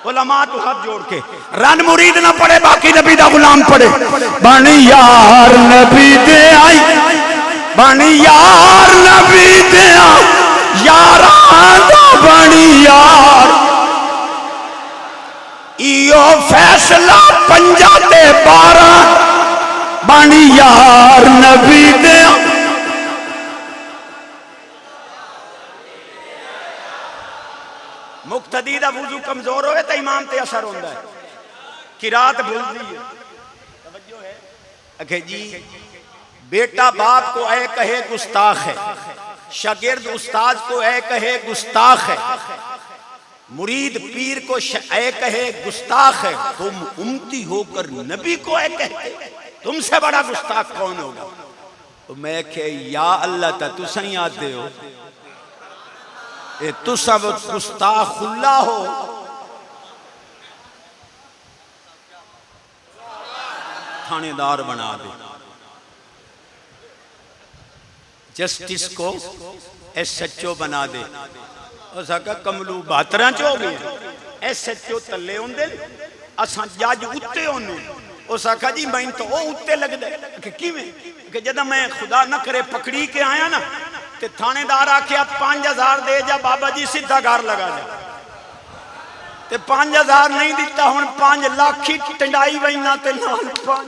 उलमा तो हाथ जोड़ के रन मुरीद ना पढ़े, बाकी नबी दा गुलाम पढ़े। बन यार नबी दे आई, बन यार नबी दे यारा दा बन यार। इयो फैसला 5 ते 12 बानी यार नबी दे। मुक्तदी दा वुजू कमजोर होवे तो इमाम ते असर होंदा है, किरात भूलदी है। तवज्जो है अखे जी, बेटा बाप को ऐ कहे गुस्ताख है, शागिर्द उस्ताद को ऐ कहे गुस्ताख है, मुरीद पीर को ऐ कहे गुस्ताख है, तुम उम्मती होकर नबी को ऐ कहते, तुमसे बड़ा गुस्ताख कौन होगा? तो मैं कहे या अल्लाह ता तुसा ही आते हो, तु सब गुस्ताखुल्ला हो। थानेदार बना दे, जस्टिस को SHO बना दे। उस आखा कमलू 72 च हो गए, SHO तले होंदे, असां जज उत्ते होने। उस आखा जी मैं तो वो उत्ते लगदा कि किवें कि जदा मैं खुदा न करे पकड़ी के आया ना ते थानेदार आख्या 5000 दे जा बाबा जी सीधा घर लगा जा, ते 5000 नहीं दिता, हुण 5 लाख ही टंडाई वैना ते नाल 5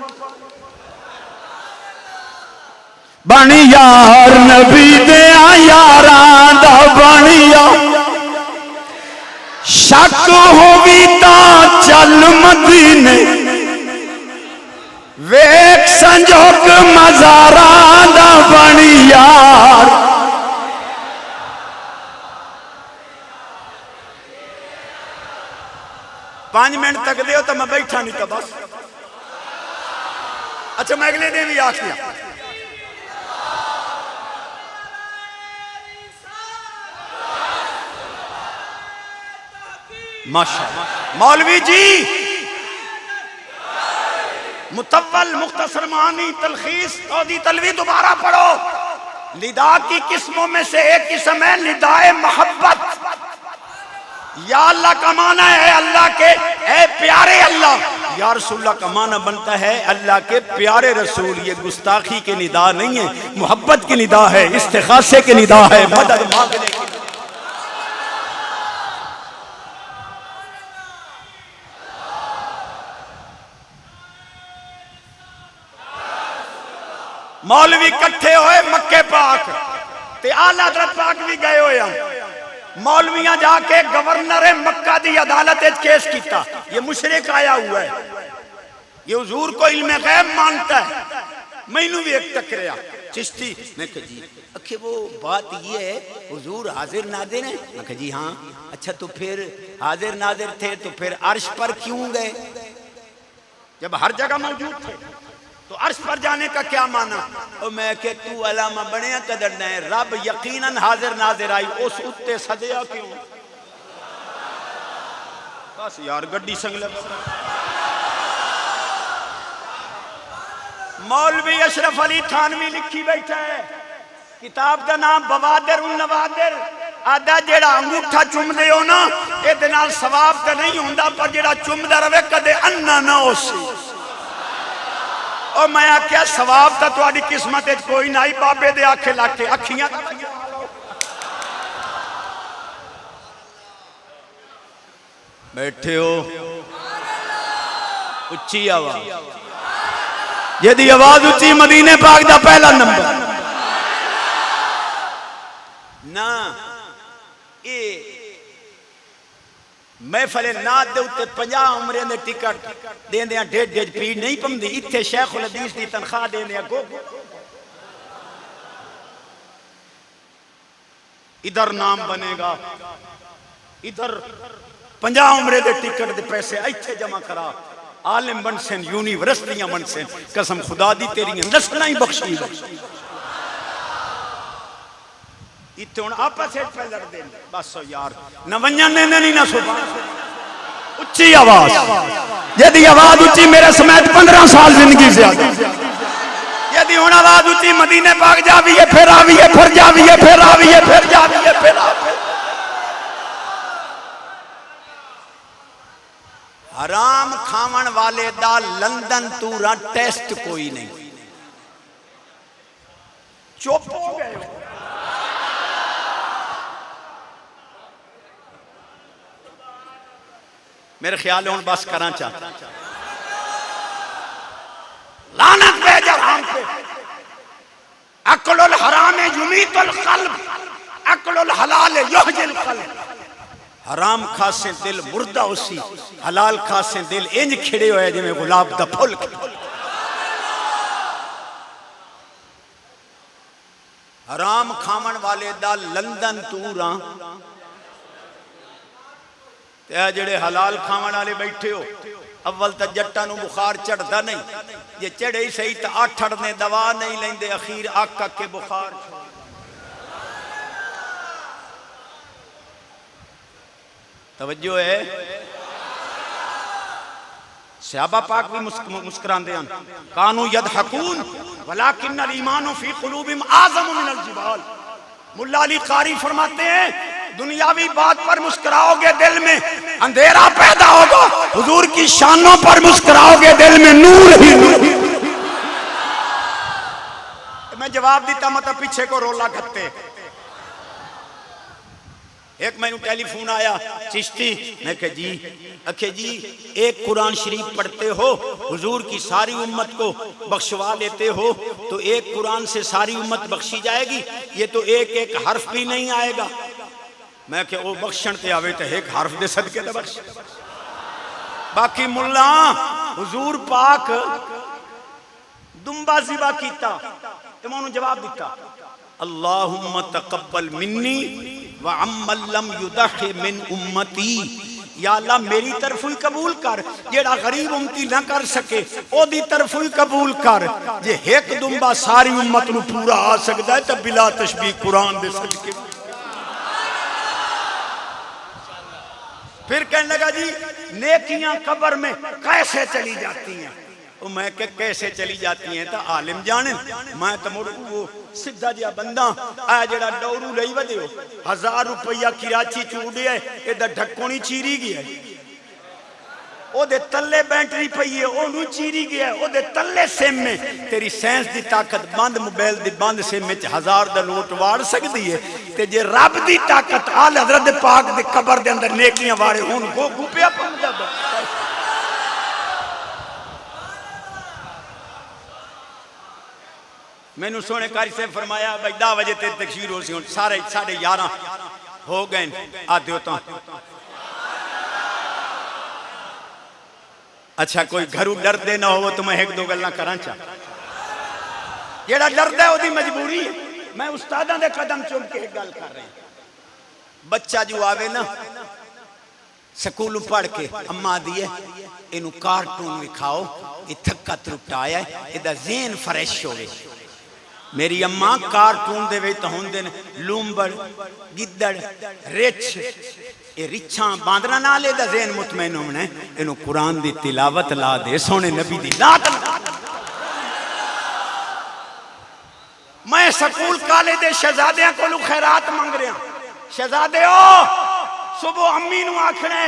बनी यार नबी दे यारां दा बनिया, शक होवी तां चल मदीने, वेख संजोग मज़ारां दा बनी यार। 5 मिनट तक दे तो मैं बैठा नहीं तो बस। अच्छा मैं अगले दिन भी आखिया माशाअल्लाह। मौलवी जी मुतव्वल मुख्तसर मानी तलखीस तौदी तलवी दोबारा पढ़ो। निदा की किस्मों में से एक किस्म है निदाए मोहब्बत। या अल्लाह का माना है अल्लाह के ए प्यारे अल्लाह, या रसूलुल्लाह का माना बनता है अल्लाह के प्यारे रसूल। ये गुस्ताखी के निदा नहीं है, मोहब्बत की निदा है, इस्तिखासे की निदा है, मदद मांगने की। मौलवी इकट्ठे होए मक्के पाक ते आला हज़रत पाक भी गए होए। मौलवियां जाके गवर्नर मक्का दी अदालत केस किया, ये मुशरिक आया हुआ है, ये हुजूर को इल्मे गैब मानता है। मैनू भी एक टकराया चिश्ती, मैं कहा जी अखे वो बात ये है हुजूर हाजिर नाजिर है? मैं कहा जी हाँ। अच्छा तो फिर हाजिर नाजिर थे तो फिर अर्श पर क्यों गए जब हर जगह मौजूद थे? तो अर्श पर जाने का क्या माना? और मैं के तू अलामा बने कदर न रब यकीनन हाजिर नाजिर आई, उस उत्ते सदया क्यों? बस यार गड्डी संग लग। मौलवी अशरफ अली थानवी लिखी बैठा है, किताब का नाम बवादिर उन नवादिर। आदा जेड़ा अंगूठा चुमदे हो ना ये नाल सवाब तो नहीं होंदा, पर जेड़ा चुमदा रवे कदे अन्ना ना हो सी। और मैं आख्या सवाब तो तुहाडी किस्मत कोई ना, बाबे दे आखे लाके अखियां बैठे हो। उच्ची आवाज, यदि आवाज उच्ची मदीने पाक दा पहला नंबर ना। ये महफिल नात दे उत्ते 50 उमरे दे टिकट देंदे डेढ़ पीड़ नहीं पौंदी। इत्थे शेखुल हदीस दी तनख्वाह देने गो इधर नाम बनेगा, इधर 50 उमरे दे टिकट दे पैसे इत्थे जमा करा, आलिम बनसन, यूनिवर्सिटियां बनसन। कसम खुदा दी तेरी नस्लां ही बख्शी। इत्थे हुण आपस पे लड़दे बस यार न वंजन ने नहीं ना सुबह। उच्ची आवाज, यदि आवाज उच्ची मेरे समेत 15 साल जिंदगी से यदि हुण आवाज उच्ची मदीने पाक जावीए फिर आवीए फिर जावीए फिर आवीए फिर जावीए फिर आवीए। हराम खावन वाले दा लंदन तूरा टेस्ट कोई नहीं। चुप हो गए। मेरे ख्याल है बस करा चाह लानत भेज हराम पे। अक्लुल हराम युमीतुल क़ल्ब, अक्लुल हलाल युहजिल क़ल्ब। हराम खासे दिल मुर्दा उसी, हलाल खासे दिल इंज खिड़े होए जिवें गुलाब दा फुल। हराम खावन वाले दा लंदन तूरा ते जेड़े हलाल खावन वाले बैठे हो, अव्वल तो जट्टां नूं बुखार चढ़ता नहीं, जे चढ़े ही सही तो 8 ने दवा नहीं लेंदे, अखीर अक के बुखार। तवज्जो है। सहाबा पाक भी मुस्कुराते हैं, कानू यदहकून वलाकिन्नल ईमानु फी कुलूबिहिम आज़म मिनल जिबाल। मुल्ला अली कारी फरमाते हैं, दुनियावी बात पर मुस्कुराओगे दिल में अंधेरा पैदा होगा, हुजूर की शानों पर मुस्कुराओगे दिल में नूर ही नूर। मैं जवाब दिता मतलब पीछे को रोला करते। एक मैंने टेलीफोन आया, चिश्ती, मैं कहा जी, अखे जी एक कुरान शरीफ पढ़ते हो, हुजूर की सारी उम्मत को बख्शवा लेते हो, तो एक कुरान से सारी उम्मत बख्शी जाएगी, ये तो एक एक हर्फ भी नहीं आएगा। मैं क्या वो बख्शण ते आवे तो एक हर्फ दे सदके दा बख्श। बाकी मुल्ला हुजूर पाक दुम्बा ज़िबा कीता, इमाम जवाब दिता, अल्लाहुम्मा तक़ब्बल मिन्नी व अम्मन लम युदहि मिन उम्मती। या अल्लाह मेरी तरफ ही कबूल कर, जेड़ा गरीब उम्मती ना कर सके ओदी तरफ ही कबूल कर। जे एक दुम्बा सारी उम्मत नू पूरा आ सकदा है तो बिला तशबीह कुरान दे सदके। फिर कहने लगा जी नेकियां कब्र में कैसे चली जाती हैं? तो मैं क्या कैसे चली जाती हैं तो आलिम जाने। मैं तो मुड़ वो सीधा जिहा बंदा आ जेड़ा डौरू लई वदे हो, 1000 रुपया किराची चूड़े एदा ढक्कन ही चीरी गया, ओदे तल्ले बैटरी पई है ओनू चीरी गया, ओदे तल्ले सिम में तेरी साइंस दी ताकत बंद मोबाइल दी बंद सिम में 1000 दा नोट वाड़ सकदी है, ते जे रब दी ताकत आल हजरत पाक दे कब्र दे अंदर नेकियां वाड़े हुन गो गुपिया पंदा। मैनू सोने कारी से फरमाया भाई 10 बजे ते तकशीर हो सी, सारे 11:30 हो गए आते तो। अच्छा कोई घरों डरते ना हो तो मैं एक दो गल्लां करां चा। जेड़ा डरदा ओदी मजबूरी है। मैं उस्तादां दे कदम चुम के एक गल कर रहा। बच्चा जो आवे ना स्कूलों पढ़ के, अम्मा दिए इनू कार्टून विखाओ, ये थक्का त्रुटाया इहदा ज़हन फ्रेश होवे। मेरी अम्मा कार्टून दे विच होंदे ने लूंबड़ गिद्दड़ रिछ, ये रिछां बांदरा नाल इहदा ज़हन मुतमैन होना है। इनू कुरान दी तिलावत ला दे, सोने नबी दी लात। मैं स्कूल कॉलेज दे शहजादियां कोलों खैरात मंग रहा। शहजादे ओ सुबह अम्मी नू आखने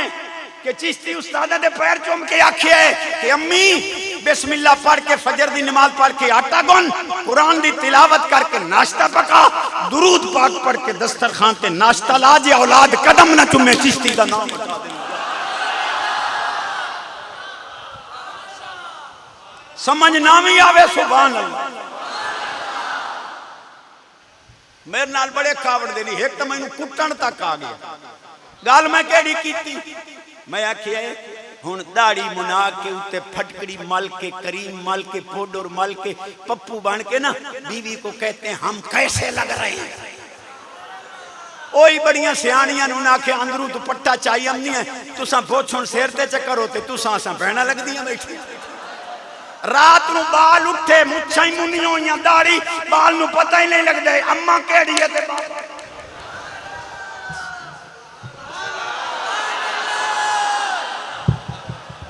कि चिश्ती उस्तादा दे पैर चूम के आखे कि अम्मी बिस्मिल्लाह पढ़ के फजर दी नमाज पढ़ के आटा गुन, कुरान दी तिलावत करके नाश्ता पका, दुरूद पाक पढ़ के दस्तरखान ते नाश्ता ला, जे औलाद कदम ना चुमे चिश्ती दा नाम बता दे। समझ ना भी आवे सुभान अल्लाह। मेरे नाल बड़े कावड़ दे नहीं, एक तो मैनू कुटण तक आ गया। गल मैं केड़ी कीती? मैं आखिया हुण दाढ़ी मुना के उत्ते फटकड़ी मल के, करीम मल के, पाउडर मल के, पप्पू बन के ना बीवी को कहते हैं हम कैसे लग रहे हैं। ओही बड़ियां सियाणियां नूं आखे अंदरू दुपट्टा चाहिए नहीं है, तुसां पोछण सिर ते चक्कर होते, तुसां असां भैणां लगदियां बैठी। रात नूं बाल उठे मुछां ही मुनियां होईयां, दाढ़ी बाल नूं पता ही नहीं लगदा अम्मा केड़ी है ते बाबा।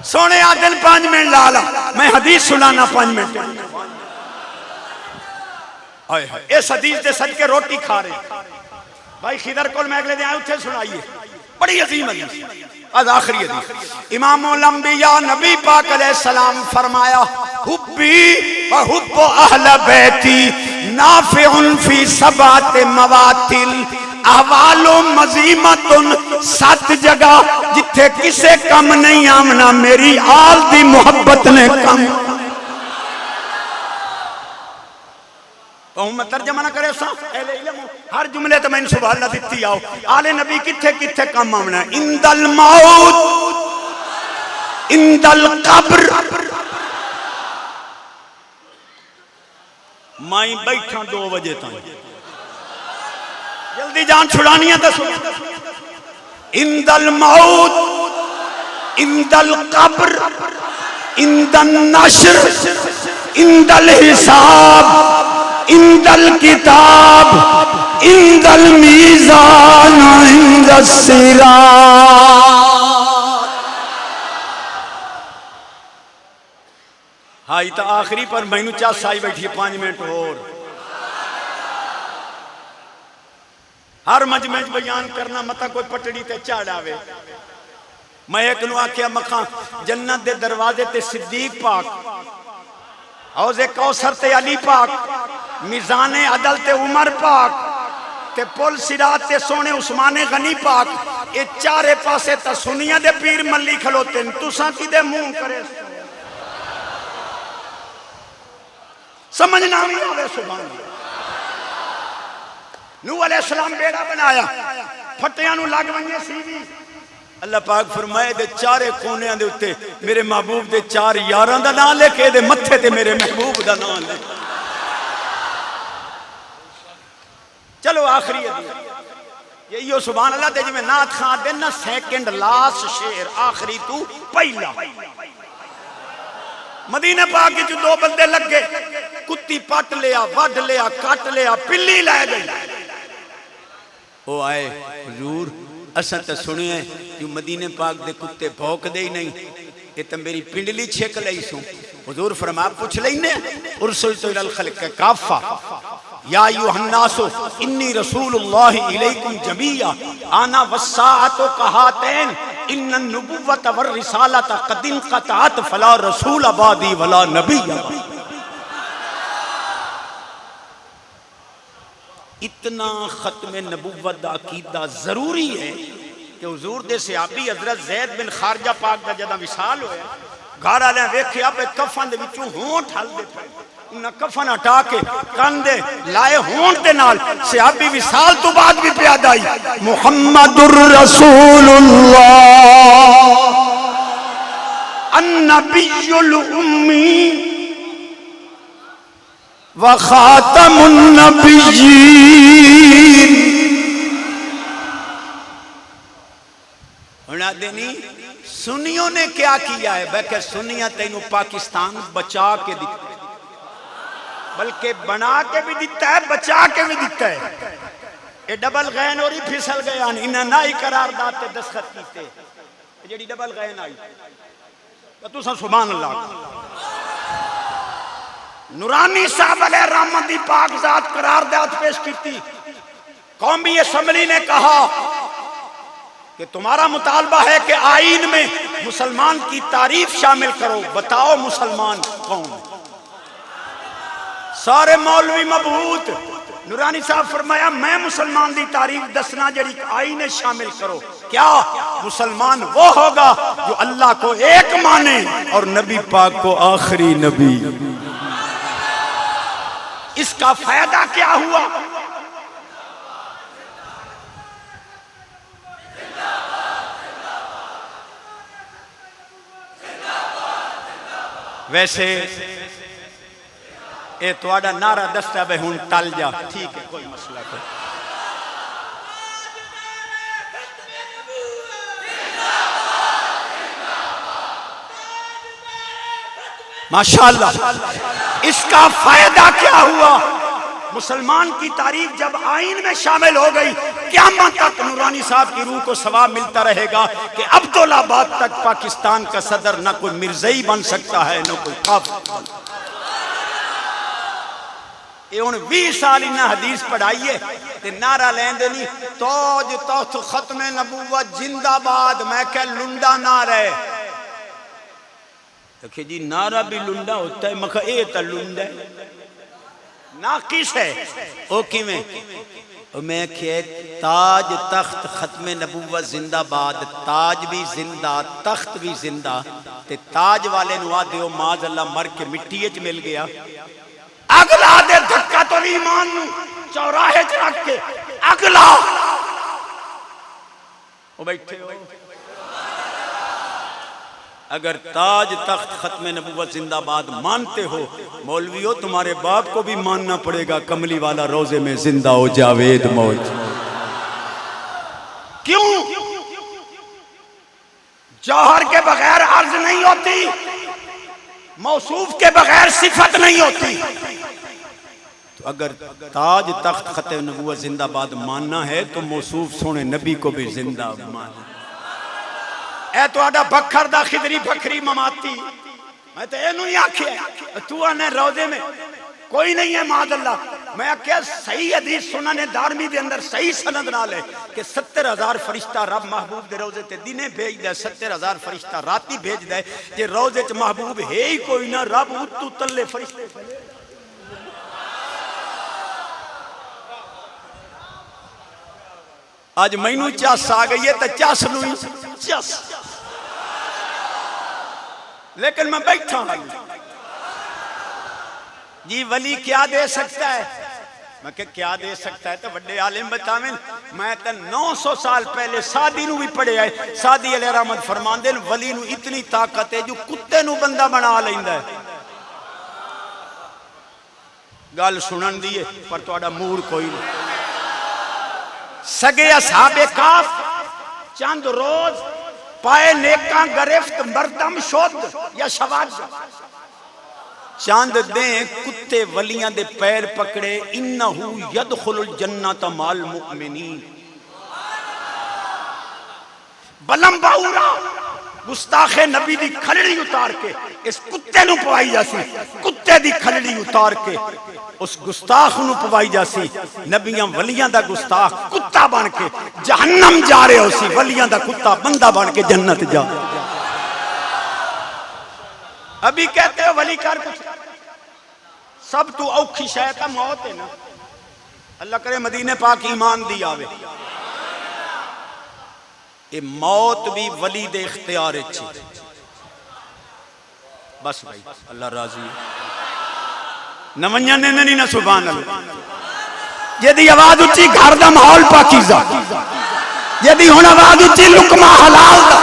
सोने आ दिन 5 मिनट ला ला, मैं हदीस सुनाना 5 मिनट। इस हदीस के सदके रोटी खा रहे भाई खिदर को मैं अगले दिन आए उठे सुनाइए, बड़ी अजीम हदीस। आज आखिरी हदीस इमामुल अंबिया नबी पाक अलैहिस्सलाम फरमाया हुब्बी व हुब्बु अहल बैती नाफिउन फी सबात मवातिल अहवालो मजीमतुन 7 जगह जिथे किसे कम नहीं आमना मेरी आल दी मोहब्बत ने कम। मैं तर्जमा ना करे हर जुमले तो मैंने सुभान अल्लाह दिती आओ आले नबी किथे किथे कम आमना इंदल मौत इंदल कब्र। मैं बैठा 2 बजे तक जल्दी जान छुड़ानी है दसो। इंदल मौत इंदल कब्र इंदल नश्र इंदल हिसाब इंदल किताब इंदल मीज़ान इंदल सिरात। हाँ तो आखिरी पर मैनू चस आई बैठी है 5 मिनट और। हर मजमे बयान करना मता कोई पटड़ी ते चढ़ आवे। मैं एक नू आख्या मखा जन्नत दे दरवाजे ते सिद्दीक पाक हौज़े कौसर ते अली पाक मिज़ाने अदल ते उमर पाक ते पुल सिरात ते सोने उस्माने गनी पाक ये चारे पासे ता सुनिया दे पीर मल्ली खलोते तुसा किदे मुंह करे समझना नहीं आवे। सुभान अल्लाह। नूह अलैहिस्सलाम बेड़ा बनाया फटियां नू लग वंजे सीवी अल्लाह पाक फरमाए दे चारे कोने दे उत्ते मेरे महबूब दे 4 यारां दा नाम लिख के दे मत्थे ते मेरे महबूब दा नाम लिख। चलो आखिरी यही सुभान अल्लाह ते जिवें नात खां दे ना सेकंड लास्ट शेर आखिरी तू पहला। मदीने पाक विच 2 बंदे लगे कुत्ती पट लिया वड लिया कट लिया पिल्ली लै गई। ओ आए हुजूर असा तो सुनिए जो मदीने पाक दे कुत्ते भौंकदे ही नहीं ये तो मेरी पिंडली छेक लई सू। हुजूर फरमा पूछ लेने उरसुलतु इलल खल्क़ काफ़ा या अय्युहन्नासु इन्नी रसूलुल्लाहि इलैकुम जमीआ आना वस्साअतु कहातैन इन्नन नुबुव्वत वर रिसालत क़द इंक़तअत फला रसूल बादी वला नबी। इतना खत्म नबुव्वत दा अकीदा जरूरी है कि हुजूर दे सहाबी हजरत ज़ैद बिन खारजा पाक दा जदा विसाल होया घर वाले वेख्या पे कफन दे विचों होंठ हलदे पे उन्हें कफन हटा के कंधे लाए होंठ दे नाल सहाबी विसाल तो बाद भी प्यादा आई मुहम्मदुर रसूलुल्लाह अन्नबियुल उम्मी व खातमुन नबिय्यीन। होना देनी सुन्नियों ने क्या किया है बल्कि सुन्नियां तेनू पाकिस्तान बचा के दिता बल्कि बना के भी दिता है बचा के भी दिता है। ये डबल गैन और ही फिसल गया इन्हें ना ही करारदाद ते दस्तखत कीते जेडी डबल गैन आई तो तुसा सुभान अल्लाह। नूरानी साहब अलैहि रहमत दी पाक जात करारदाद पेश की। कौमी असम्बली ने कहा कि तुम्हारा मुतालबा है कि आईन में मुसलमान की तारीफ शामिल करो। बताओ मुसलमान कौन? सारे मौलवी मबहूत। नूरानी साहब फरमाया मैं मुसलमान की तारीफ दसना जड़ी आईन में शामिल करो। क्या मुसलमान वो होगा जो अल्लाह को एक माने और नबी पाक को आखिरी नबी। इसका फायदा क्या हुआ? वैसे ये थोड़ा नारा दसता भाई हूं टल जा ठीक है कोई मसला कोई। माशाअल्लाह। इसका फायदा क्या हुआ? मुसलमान की तारीफ जब आईन में शामिल हो गई क़यामत तक नूरानी साहब की रूह को सवाब मिलता रहेगा कि अब्दुल्लाबाद तक पाकिस्तान का सदर न कोई मिर्ज़ई बन सकता है न कोई काफिर। ये हुण 20 साल इन्हें हदीस पढ़ाइए ते नारा लेंदे नहीं तौज तख्त खत्म नबूवत जिंदाबाद। मैं क्या लुंडा ना रहे देखिए जी नारा भी लुंडा होता है। मखा ए तो लुंडा नाकिस है ओ किवें मैं खे ताज तख्त खत्म नबूवत जिंदाबाद, ताज भी जिंदा तख्त भी जिंदा, ते ताज वाले नु आदे ओ माज अल्लाह मर के मिट्टी च मिल गया। अगला दे धक्का तो ईमान नु चौराहे च रख के अगला ओ बैठे हो। अगर ताज तख्त खत्म नबूवत जिंदाबाद मानते हो, मौलवियों तुम्हारे बाप को भी मानना पड़ेगा कमली वाला रोजे में जिंदा हो जावेद मौज। क्यों? जौहर के बगैर अर्ज नहीं होती, मौसूफ के बगैर सिफत नहीं होती। तो अगर ताज तख्त खत्म नबूवत जिंदाबाद मानना है तो मौसूफ सोने नबी को भी जिंदा मानना। ए तुहाडा बखर दा खिदरी बखरी ममाती, मैं तो एनू ही आखिया तू आने रोजे में कोई नहीं है माद अल्लाह। मैं आखिया सही हदीस सुनने दारमी दे अंदर सही सनद नाल है कि 70,000 फरिश्ता रब महबूब दे रोजे ते दिने भेज दे, 70,000 फरिश्ता राती भेज दे। जे रोजे च महबूब है ही कोई ना, रब उतू तल्ले फरिश्ते। आज मैनू चस आ गई है तो चस नू चस, लेकिन मैं बैठा हूं जी। वली क्या दे सकता है? मैं क्या दे सकता है तो बड़े आलिम बतावे। मैं तो 900 साल पहले सादी नू भी पढ़े है। सादी अलैहि रहमत फरमांदे ने वली नू इतनी ताकत है जो कुत्ते नू बंदा बना लेंदा है। गल सुनन दी है पर तुहाडा मूड कोई नहीं। सगे असहाबे काफ चंद रोज पाए नेका गिरफ्त मरदम शुद्ध या शवाज, चंद दे कुत्ते वलियां दे पैर पकड़े। इन्नहु यदखुलुल जन्नत माल मुमिनीन। बलम बाउरा गुस्ताखे नबी दी खलड़ी उतार के इस कुत्ते नू पवाई जासी, कुत्ते दी खलड़ी उतार के उस गुस्ताख नू पवाई जासी। नबियां वलियां दा गुस्ताख कुत्ता बन के जहन्नम जा रहे हो सी, वलियां दा कुत्ता बंदा बन के जन्नत जा। अभी कहते हो वली कर कुछ, सब तू औखी शायद मौत है ना। अल्लाह करे मदीने पाक ईमान दी आवे। ये मौत भी वली दे इख्तियार च। बस भाई अल्लाह राजी नवैया ने नहीं ना सुभान अल्लाह। यदि आवाज उच्ची घर दा माहौल पाकीज़ा, यदि हुण आवाज उच्ची लुकमा हलाल दा,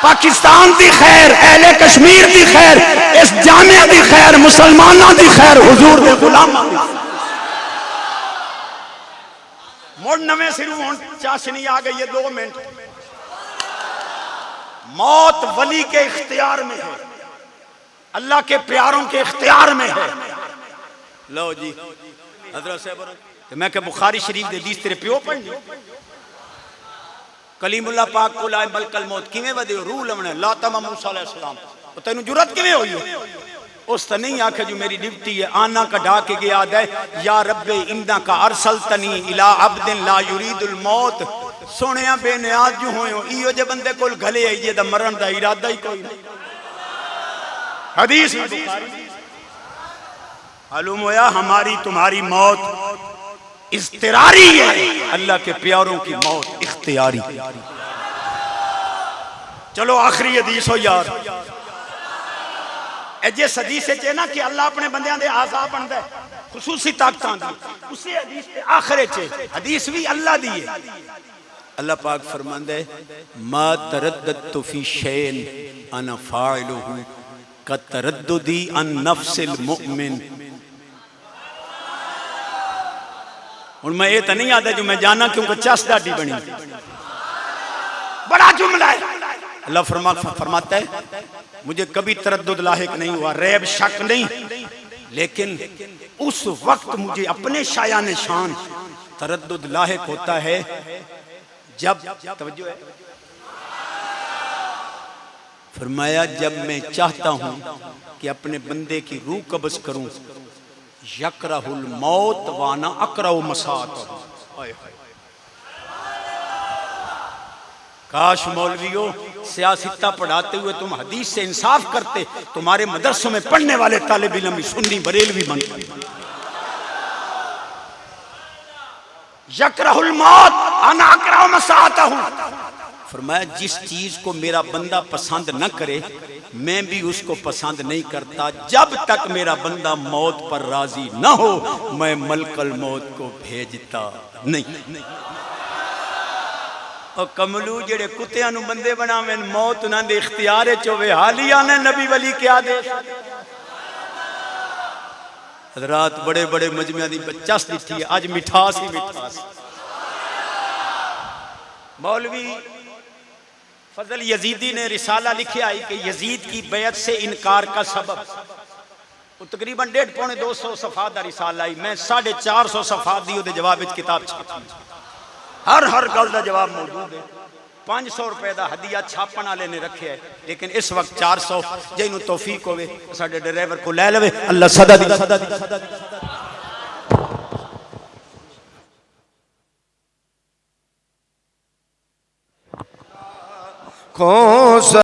पाकिस्तान दी खैर, अहले कश्मीर दी खैर, इस जामिया दी खैर, मुसलमाना दी खैर, हुजूर दे गुलामा दी। मुड़ नवे सिरू हुण चाशनी आ गई है 2 मिनट। मौत वली के इख्तियार में है, अल्लाह के प्यारों के इख्तियार में है। लो जी हजरत साहब तो मैं क्या बुखारी शरीफ दे हदीस तेरे प्यो पढ़नी। कलीमुल्लाह पाक को लाए बलकल मौत किवें वदे रूह लवणे ला तमा मूसा अलैहि सलाम। तो तेनु जुरत किवें होई है? उस तो नहीं आखे जो मेरी ड्यूटी है। आना कढ़ा के गया दे या रब्बे इंदा का अरसलतनी इला अब्दिन ला युरीदुल मौत। सोनिया बेनियाज जो होयो इयो जे बंदे कोल गले आई जे दा मरण दा इरादा ही कोई नहीं। हदीस मालूम होया हमारी तुम्हारी मौत इज़्तिरारी है, अल्लाह के प्यारों की मौत इख्तियारी। चलो आखिरी हदीस हो यार। जिस हदीस है ना कि अल्लाह अपने बंदियां दे आज़ा बनदा है, खुसूसी ताकतां दी, उसी हदीस के आखिर च हदीस भी अल्लाह दी है। अल्लाह पाक फरमांदा है मा तरद्दतु फी शैइन अना फाइलुहु का तरद्दुदी अन नफ्सिल मुमिन। हुण मैं ये तो नहीं आता जो मैं जाना क्योंकि चस दाढ़ी बनी। बड़ा जुमला है। अल्लाह फरमाता है मुझे कभी तरद्दुद लाहिक नहीं हुआ, रैब शक नहीं, लेकिन उस वक्त मुझे अपने शायान शान तरद्दुद लाहिक होता है जब तवज्जो है फरमाया जब मैं चाहता हूं कि अपने बंदे की रूह कब्ज करूं। यकरहुल मौत वाना अकरहु मसात। काश मौलवियों सियासता पढ़ाते हुए तुम हदीस से इंसाफ करते, तुम्हारे मदरसों में पढ़ने वाले तालिब इल्म भी सुन्नी बरेलवी बनते। यकरहुल मौत अना अकरहु मसातहु। फरमाया जिस चीज को मेरा बंदा पसंद न करे मैं भी उसको पसंद नहीं करता। जब तक मेरा बंदा मौत पर राजी न हो मैं मलकल मौत को भेजता नहीं। और कमलू जेड़े कुत्तियां नु बंदे बनावे मौत उन्हां दे इख्तियार च होवे हालिया ने नबी वली क्या आदेश। हजरात बड़े बड़े मजमिया दी बच्चस दिखी है अज मिठास ही मिठास। मौलवी फजल यजीदी ने रिसाला लिखा है कि यजीद की बैत से इनकार का सबब, वो तकरीबन 150-200 सफात का रिसाला है। मैं 450 सफात दी उहदे जवाब विच किताब छापी, हर गल का जवाब मौजूद है। 500 रुपए का हदिया छापन वाले ने रखे है, लेकिन इस वक्त 400 जिन्हों तौफीक होवे साडे ड्राइवर को ले लवे। अल्लाह सदा दी। कौन सा